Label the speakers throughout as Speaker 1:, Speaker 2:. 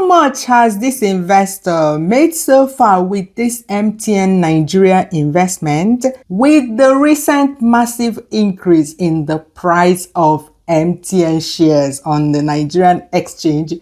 Speaker 1: much has this investor made so far with this MTN Nigeria investment? With the recent massive increase in the price of MTN shares on the Nigerian exchange,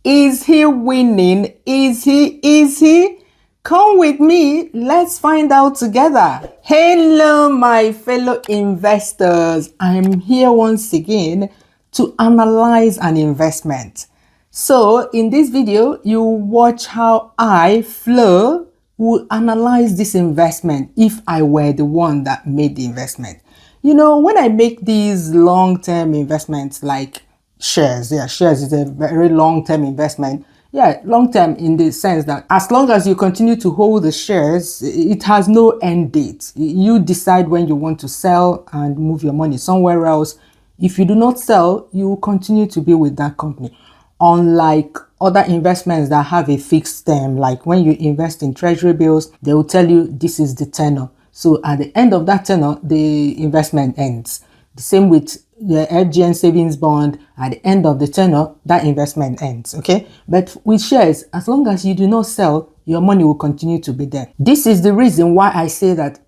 Speaker 1: is he winning? Is he? Come with me, let's find out together. Hello, my fellow investors. I'm here once again to analyze an investment. So in this video, you watch how I, Flo, will analyze this investment if I were the one that made the investment. You know, when I make these long-term investments like shares, shares is a very long-term investment. Long-term in the sense that as long as you continue to hold the shares, it has no end date. You decide when you want to sell and move your money somewhere else. If you do not sell, you will continue to be with that company. Unlike other investments that have a fixed term, like when you invest in treasury bills, they will tell you this is the tenor. So at the end of that tenor, the investment ends. The same with the FGN savings bond. At the end of the tenor, that investment ends, okay? But with shares, as long as you do not sell, your money will continue to be there. This is the reason why I say that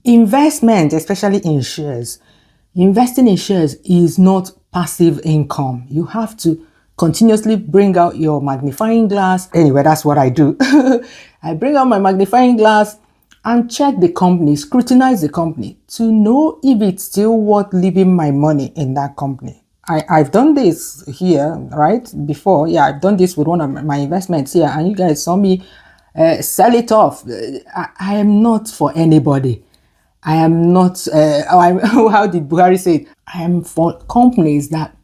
Speaker 1: investment, especially in shares, investing in shares is not passive income. You have to continuously bring out your magnifying glass. Anyway, that's what I do. I bring out my magnifying glass and check the company, scrutinize the company to know if it's still worth leaving my money in that company. I've done this here, right? Before, I've done this with one of my investments here, and you guys saw me sell it off. I am not for anybody. I am not, how did Buhari say it? I am for companies that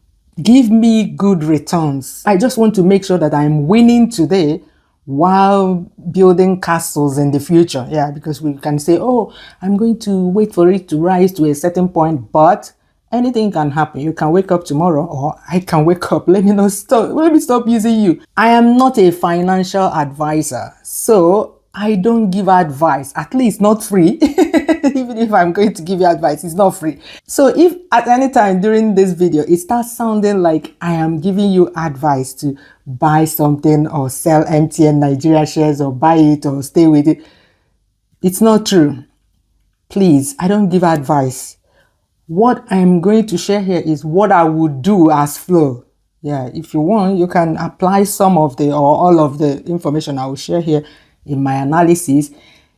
Speaker 1: give me good returns. I just want to make sure that I'm winning today while building castles in the future. Because we can say, oh, I'm going to wait for it to rise to a certain point, but anything can happen. You can wake up tomorrow, or I can wake up. Let me stop using you. I am not a financial advisor, so I don't give advice, at least not free. Even if I'm going to give you advice, it's not free. So if at any time during this video, it starts sounding like I am giving you advice to buy something or sell MTN Nigeria shares or buy it or stay with it, it's not true. Please, I don't give advice. What I'm going to share here is what I would do as Flo. If you want, you can apply some of the or all of the information I will share here in my analysis.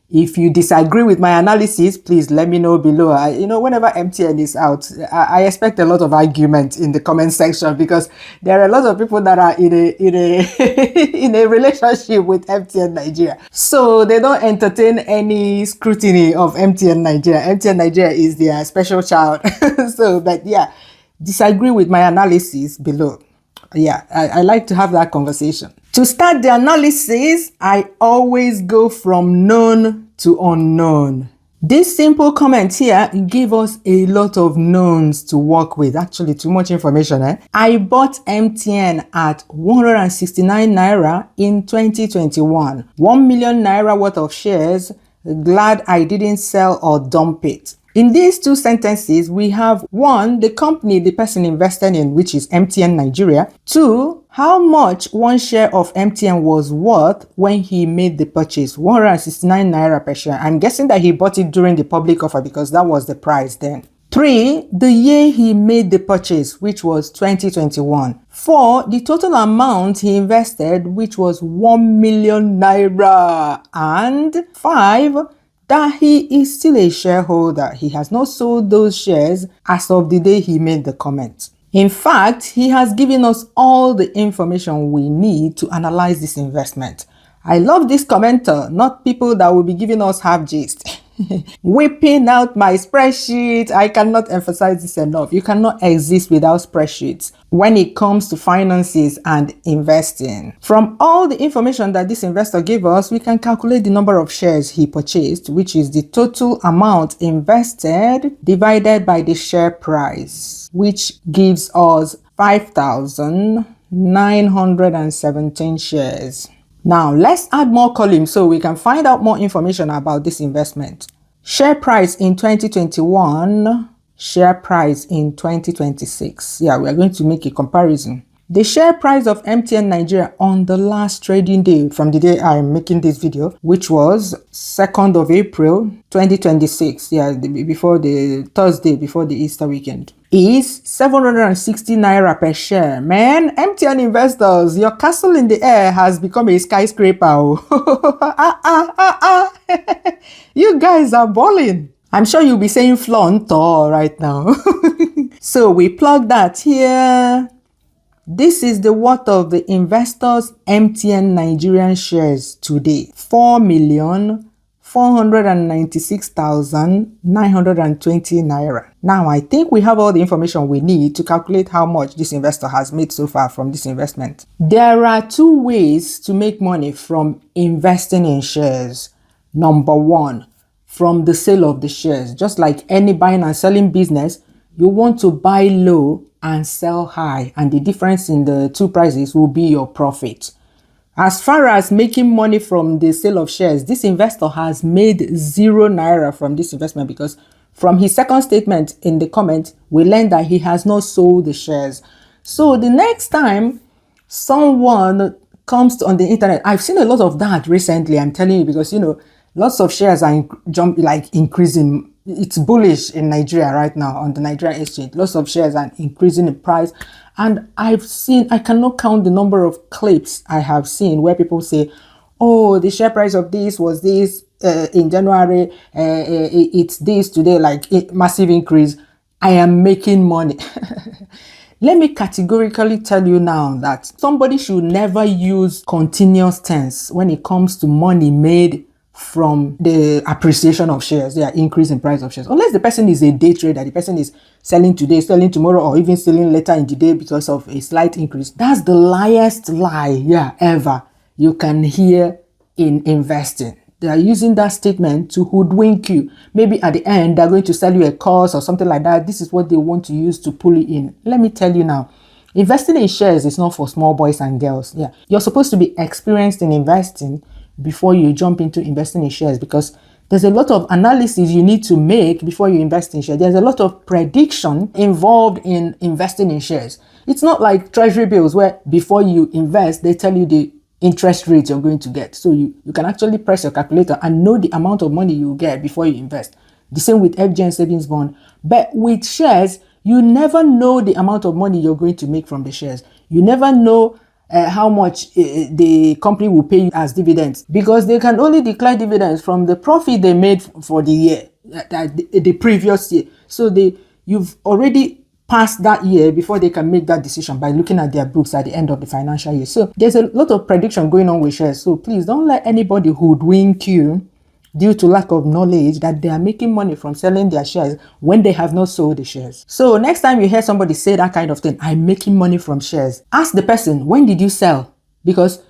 Speaker 1: If you disagree with my analysis, please let me know below. Whenever MTN is out, I expect a lot of argument in the comment section, because there are a lot of people that are in a in a relationship with MTN Nigeria, so they don't entertain any scrutiny of MTN Nigeria. MTN Nigeria is their special child. Disagree with my analysis below. I like to have that conversation. To start the analysis, I always go from known to unknown. This simple comment here give us a lot of knowns to work with. Actually, too much information. I bought MTN at 169 Naira in 2021. 1 million Naira worth of shares. Glad I didn't sell or dump it. In these two sentences, we have 1, the company the person invested in, which is MTN Nigeria. 2, how much one share of MTN was worth when he made the purchase, 169 Naira per share. I'm guessing that he bought it during the public offer because that was the price then. 3, the year he made the purchase, which was 2021. 4, the total amount he invested, which was 1 million Naira. And 5, that he is still a shareholder. He has not sold those shares as of the day he made the comment. In fact, he has given us all the information we need to analyze this investment. I love this commenter, not people that will be giving us half gist. Whipping out my spreadsheet. I cannot emphasize this enough. You cannot exist without spreadsheets when it comes to finances and investing. From all the information that this investor gave us, we can calculate the number of shares he purchased, which is the total amount invested divided by the share price, which gives us 5,917 shares. Now, let's add more columns so we can find out more information about this investment. Share price in 2021, share price in 2026. We are going to make a comparison. The share price of MTN Nigeria on the last trading day from the day I'm making this video, which was 2nd of April 2026, before the Thursday before the Easter weekend, is 760 naira per share. Man, MTN investors, your castle in the air has become a skyscraper. You guys are balling. I'm sure you'll be saying flaunt right now. So we plug that here. This is the worth of the investors' MTN Nigerian shares today. 4,496,920 naira. Now, I think we have all the information we need to calculate how much this investor has made so far from this investment. There are two ways to make money from investing in shares. Number one, from the sale of the shares. Just like any buying and selling business, you want to buy low and sell high, and the difference in the two prices will be your profit. As far as making money from the sale of shares, this investor has made 0 naira from this investment, because from his second statement in the comment, we learned that he has not sold the shares. So the next time someone comes on the internet, I've seen a lot of that recently, I'm telling you, because lots of shares are increasing. It's bullish in Nigeria right now on the Nigerian exchange. Lots of shares are increasing in price. And I cannot count the number of clips I have seen where people say, oh, the share price of this was this in January. It's this today, massive increase. I am making money. Let me categorically tell you now that somebody should never use continuous tense when it comes to money made from the appreciation of shares, their increase in price of shares. Unless the person is a day trader, the person is selling today, selling tomorrow, or even selling later in the day because of a slight increase. That's the liest lie, ever you can hear in investing. They are using that statement to hoodwink you. Maybe at the end, they're going to sell you a course or something like that. This is what they want to use to pull you in. Let me tell you now, investing in shares is not for small boys and girls. You're supposed to be experienced in investing before you jump into investing in shares, because there's a lot of analysis you need to make before you invest in shares. There's a lot of prediction involved in investing in shares. It's not like treasury bills where before you invest, they tell you the interest rate you're going to get. So you can actually press your calculator and know the amount of money you get before you invest. The same with FGN savings bond. But with shares, you never know the amount of money you're going to make from the shares. You never know how much the company will pay you as dividends, because they can only declare dividends from the profit they made for the year, the previous year. So you've already passed that year before they can make that decision by looking at their books at the end of the financial year. So there's a lot of prediction going on with shares. So please don't let anybody hoodwink you due to lack of knowledge that they are making money from selling their shares when they have not sold the shares. So next time you hear somebody say that kind of thing, I'm making money from shares, ask the person, when did you sell? Because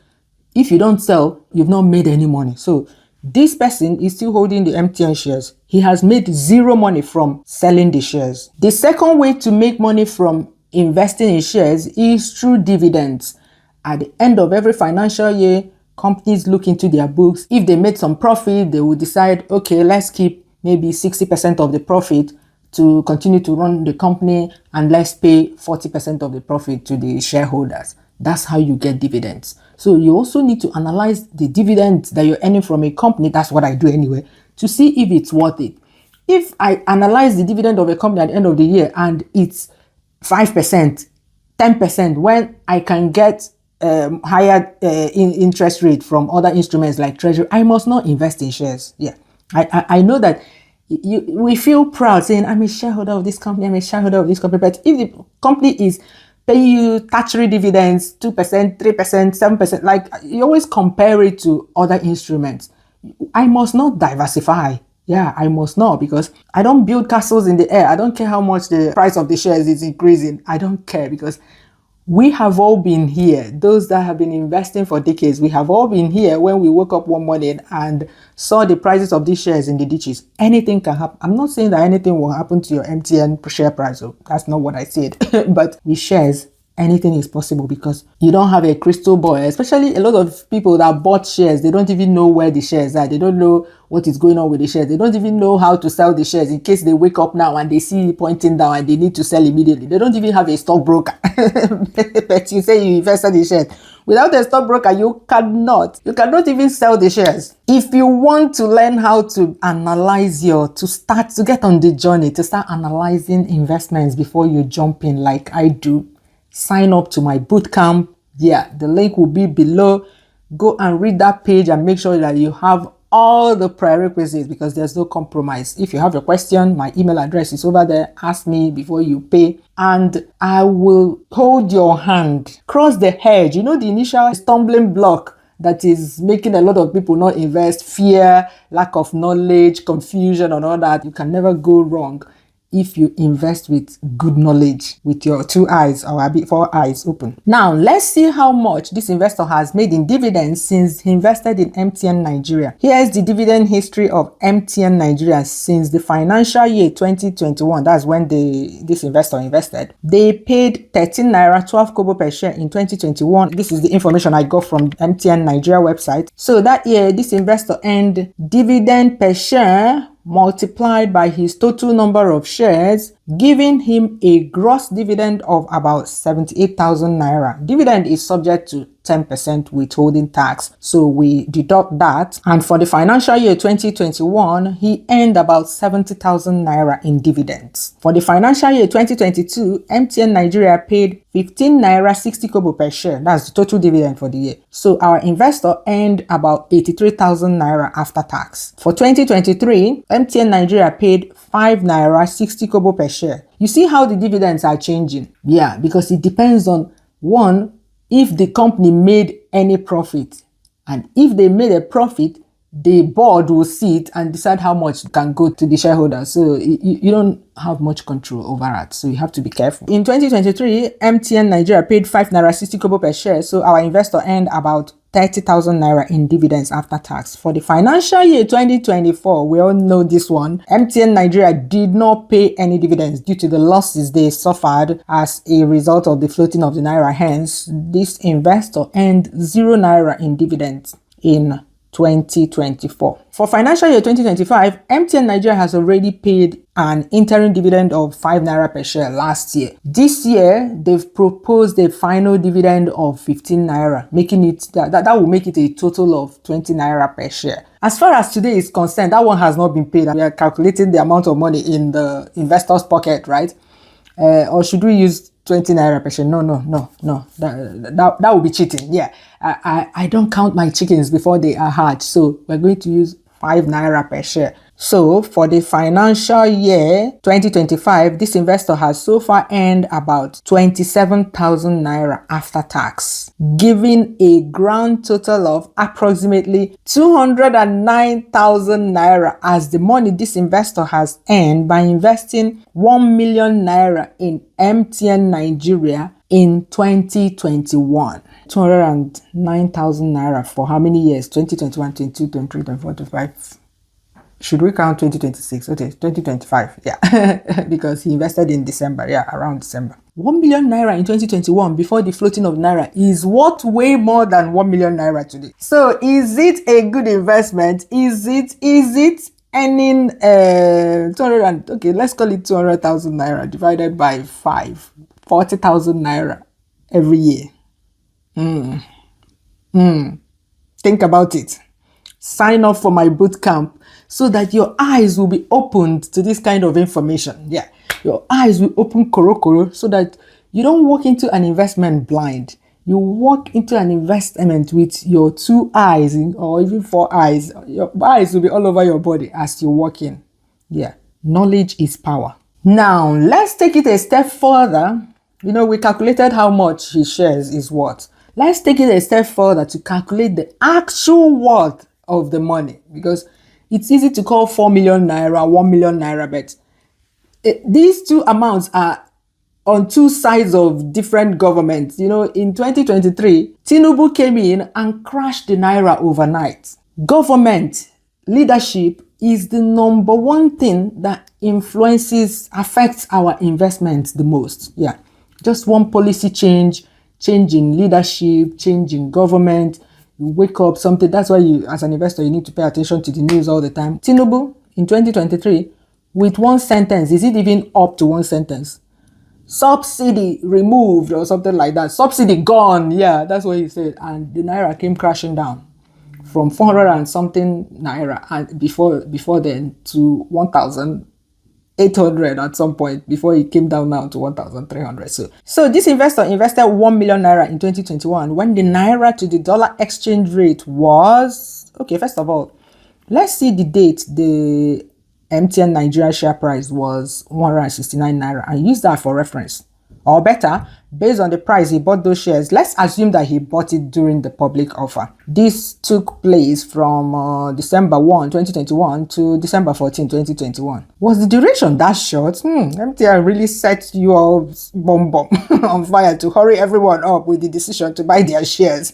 Speaker 1: if you don't sell, you've not made any money. So this person is still holding the MTN shares. He has made 0 money from selling the shares. The second way to make money from investing in shares is through dividends. At the end of every financial year, companies look into their books. If they made some profit, they will decide, okay, let's keep maybe 60% of the profit to continue to run the company, and let's pay 40% of the profit to the shareholders. That's how you get dividends. So you also need to analyze the dividends that you're earning from a company. That's what I do anyway, to see if it's worth it. If I analyze the dividend of a company at the end of the year and it's 5%, 10%, when I can get higher interest rate from other instruments like treasury, I must not invest in shares. I know that we feel proud saying, I'm a shareholder of this company, I'm a shareholder of this company. But if the company is paying you tax-free dividends, 2%, 3%, 7%, like you always compare it to other instruments, I must not diversify. I must not, because I don't build castles in the air. I don't care how much the price of the shares is increasing. I don't care, because we have all been here. Those that have been investing for decades, we have all been here when we woke up one morning and saw the prices of these shares in the ditches. Anything can happen. I'm not saying that anything will happen to your MTN share price. So that's not what I said. But with shares, anything is possible because you don't have a crystal ball. Especially a lot of people that bought shares, they don't even know where the shares are. They don't know what is going on with the shares. They don't even know how to sell the shares in case they wake up now and they see it pointing down and they need to sell immediately. They don't even have a stockbroker. But you say you invested in shares. Without a stockbroker, you cannot even sell the shares. If you want to learn how to analyze to get on the journey, to start analyzing investments before you jump in like I do, sign up to my bootcamp. Yeah, the link will be below. Go and read that page and make sure that you have all the prerequisites because there's no compromise. If you have a question, my email address is over there. Ask me before you pay and I will hold your hand. Cross the hedge. You know, the initial stumbling block that is making a lot of people not invest, fear, lack of knowledge, confusion and all that. You can never go wrong if you invest with good knowledge, with your 2 eyes or 4 eyes open. Now, let's see how much this investor has made in dividends since he invested in MTN Nigeria. Here's the dividend history of MTN Nigeria since the financial year 2021. That's when this investor invested. They paid 13 naira 12 kobo per share in 2021. This is the information I got from MTN Nigeria website. So that year, this investor earned dividend per share multiplied by his total number of shares, giving him a gross dividend of about 78,000 naira. Dividend is subject to 10% withholding tax, so we deduct that. And for the financial year 2021, he earned about 70,000 naira in dividends. For the financial year 2022, MTN Nigeria paid 15 naira 60 kobo per share. That's the total dividend for the year. So our investor earned about 83,000 naira after tax. For 2023, MTN Nigeria paid 5 naira 60 kobo per share. You see how the dividends are changing? Yeah, because it depends on one, if the company made any profit. And if they made a profit, the board will see it and decide how much can go to the shareholders. So you don't have much control over that. So you have to be careful. In 2023, MTN Nigeria paid 5 naira 60 kobo per share. So our investor earned about 30,000 naira in dividends after tax. For the financial year 2024, we all know this one, MTN Nigeria did not pay any dividends due to the losses they suffered as a result of the floating of the naira. Hence, this investor earned 0 naira in dividends in 2024. For financial year 2025, MTN Nigeria has already paid an interim dividend of 5 naira per share last year. This year, they've proposed a final dividend of 15 naira, making it that will make it a total of 20 naira per share. As far as today is concerned, that one has not been paid. We are calculating the amount of money in the investor's pocket, right? Or should we use 20 naira per share? No. That would be cheating. Yeah. I don't count my chickens before they are hatched. So we're going to use 5 naira per share. So for the financial year 2025, this investor has so far earned about 27,000 naira after tax, giving a grand total of approximately 209,000 naira as the money this investor has earned by investing 1 million naira in MTN Nigeria in 2021. 209,000 naira for how many years? 2021, 22, 23, 24, 25. Should we count 2026? Okay, 2025. Yeah, because he invested in December. Yeah, around December. 1 million naira in 2021 before the floating of naira is worth way more than 1 million naira today. So is it a good investment? Is it earning 200 okay, let's call it 200,000 naira divided by 5, 40,000 naira every year. Think about it. Sign up for my bootcamp so that your eyes will be opened to this kind of information. Yeah, your eyes will open koro so that you don't walk into an investment blind. You walk into an investment with your 2 eyes or even 4 eyes. Your eyes will be all over your body as you walk in. Yeah, knowledge is power. Now, let's take it a step further. You know, we calculated how much his shares is worth. Let's take it a step further to calculate the actual worth of the money, because it's easy to call 4 million naira, 1 million naira, but these two amounts are on two sides of different governments. You know, in 2023, Tinubu came in and crashed the naira overnight. Government leadership is the number one thing that affects our investments the most. Yeah. Just one policy change in leadership, change in government, you wake up something. That's why you, as an investor, you need to pay attention to the news all the time. Tinubu in 2023, with one sentence, is it even up to one sentence? Subsidy removed or something like that. Subsidy gone. Yeah, that's what he said. And the naira came crashing down from 400 and something naira and before then to 1,800 at some point before it came down now to 1,300. So this investor invested 1 million naira in 2021 when the naira to the dollar exchange rate was, okay, first of all, let's see the date the MTN Nigeria share price was 169 naira and use that for reference. Or better, based on the price he bought those shares, let's assume that he bought it during the public offer. This took place from December 1, 2021 to December 14, 2021. Was the duration that short? MTN really set you all bomb on fire to hurry everyone up with the decision to buy their shares.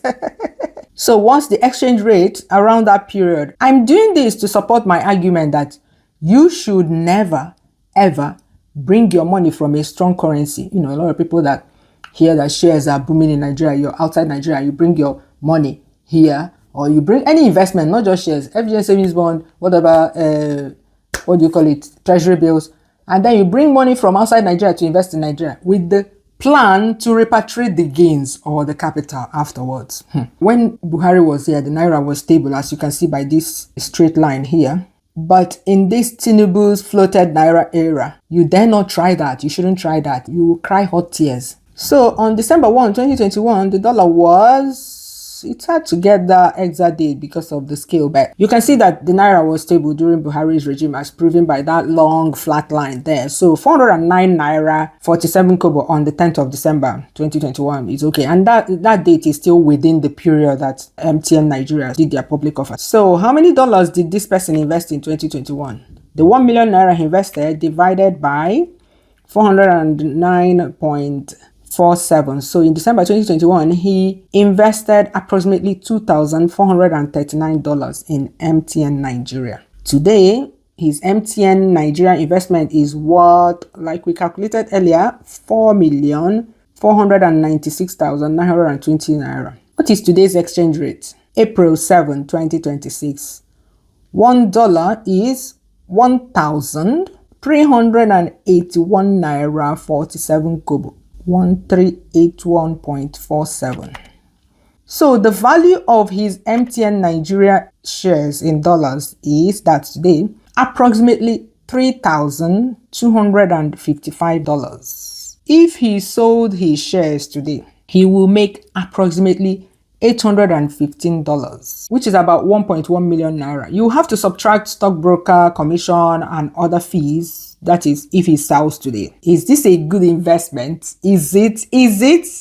Speaker 1: So once the exchange rate around that period, I'm doing this to support my argument that you should never, ever bring your money from a strong currency. You know, a lot of people that hear that shares are booming in Nigeria, you're outside Nigeria, you bring your money here, or you bring any investment, not just shares, FGN savings bond, whatever, what do you call it, treasury bills, and then you bring money from outside Nigeria to invest in Nigeria with the plan to repatriate the gains or the capital afterwards. When Buhari was here, the naira was stable, as you can see by this straight line here. But in this Tinubu's floated naira era, you dare not try that. You shouldn't try that. You will cry hot tears. So on December 1, 2021, the dollar was, it's hard to get the exact date because of the scale, but you can see that the naira was stable during Buhari's regime, as proven by that long flat line there. So 409 naira 47 kobo on the 10th of December 2021 is okay, and that date is still within the period that MTN Nigeria did their public offer. So how many dollars did this person invest in 2021? The 1 million naira he invested divided by 409.47. So in December 2021, he invested approximately $2,439 in MTN Nigeria. Today, his MTN Nigeria investment is what, like we calculated earlier, 4,496,920 naira. What is today's exchange rate? April 7, 2026. $1 is 1,381 naira 47 kobo. 1381.47. So the value of his MTN Nigeria shares in dollars is that today approximately $3,255. If he sold his shares today, he will make approximately $815, which is about 1.1 million naira. You have to subtract stockbroker commission and other fees. That is, if he sells today. Is this a good investment? Is it?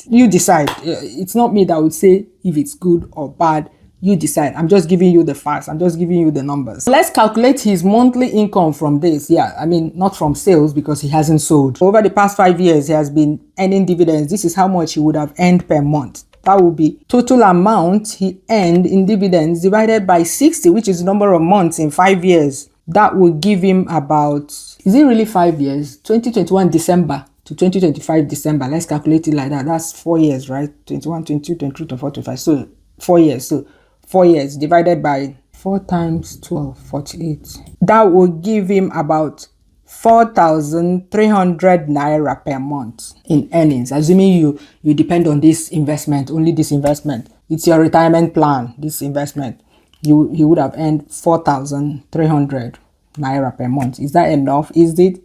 Speaker 1: You decide. It's not me that would say if it's good or bad. You decide. I'm just giving you the facts. I'm just giving you the numbers. Let's calculate his monthly income from this. Yeah, I mean, not from sales because he hasn't sold. Over the past 5 years, he has been earning dividends. This is how much he would have earned per month. That would be total amount he earned in dividends divided by 60, which is the number of months in 5 years. That would give him about, is it really 5 years? 2021 December to 2025 December. Let's calculate it like that. That's 4 years, right? 21, 22, 23, 24, 25. So 4 years. So 4 years divided by 4 times 12, 48. That would give him about 4,300 naira per month in earnings, assuming you depend on this investment, only this investment. It's your retirement plan, this investment. He would have earned 4,300 naira per month. Is that enough? Is it?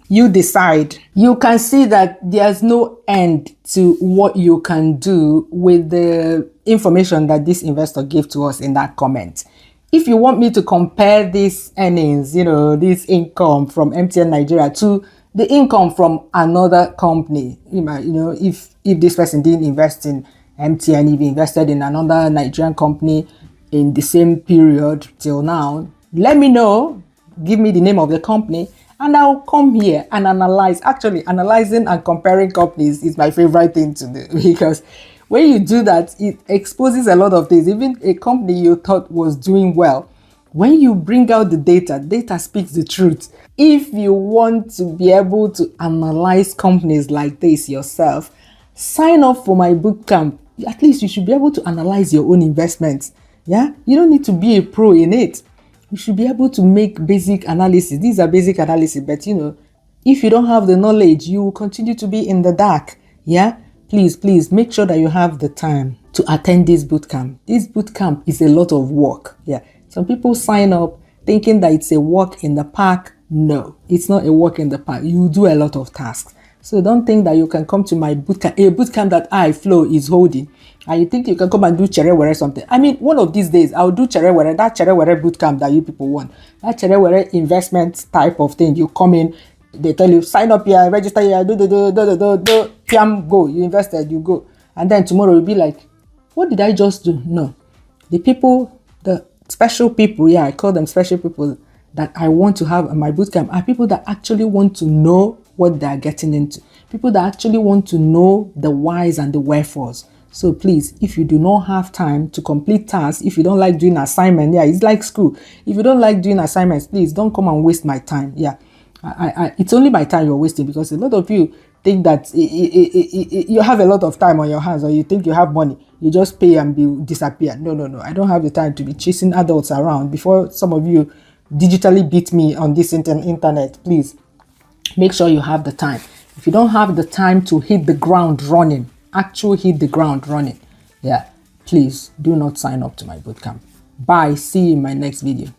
Speaker 1: You decide. You can see that there's no end to what you can do with the information that this investor gave to us in that comment. If you want me to compare these earnings, this income from MTN Nigeria to the income from another company, if this person didn't invest in MTN, if he invested in another Nigerian company in the same period till now, let me know, give me the name of the company, and I'll come here and analyze. Actually, analyzing and comparing companies is my favorite thing to do, because when you do that, it exposes a lot of things. Even a company you thought was doing well, When you bring out the data speaks the truth. If you want to be able to analyze companies like this yourself, sign up for my bootcamp. At least you should be able to analyze your own investments. Yeah, you don't need to be a pro in it. You should be able to make basic analysis. These are basic analysis, but if you don't have the knowledge, you will continue to be in the dark. Yeah, please make sure that you have the time to attend this bootcamp. This bootcamp is a lot of work. Yeah, some people sign up thinking that it's a walk in the park. No, it's not a walk in the park. You do a lot of tasks. So don't think that you can come to my bootcamp, a bootcamp that Flo is holding, and you think you can come and do Cherewere something. I mean, one of these days, I'll do Cherewere, that Cherewere bootcamp that you people want. That Cherewere investment type of thing. You come in, they tell you, sign up here, register here, piam, go. You invested, you go. And then tomorrow you'll be like, what did I just do? No. The people, the special people, I call them special people that I want to have in my bootcamp are people that actually want to know what they're getting into. People that actually want to know the whys and the wherefores. So please, if you do not have time to complete tasks, if you don't like doing assignment, it's like school. If you don't like doing assignments, please don't come and waste my time. It's only my time you're wasting, because a lot of you think that you have a lot of time on your hands, or you think you have money, you just pay and disappear. No, I don't have the time to be chasing adults around. Before some of you digitally beat me on this internet, please make sure you have the time. If you don't have the time to hit the ground running, hit the ground running, please do not sign up to my bootcamp. Bye. See you in my next video.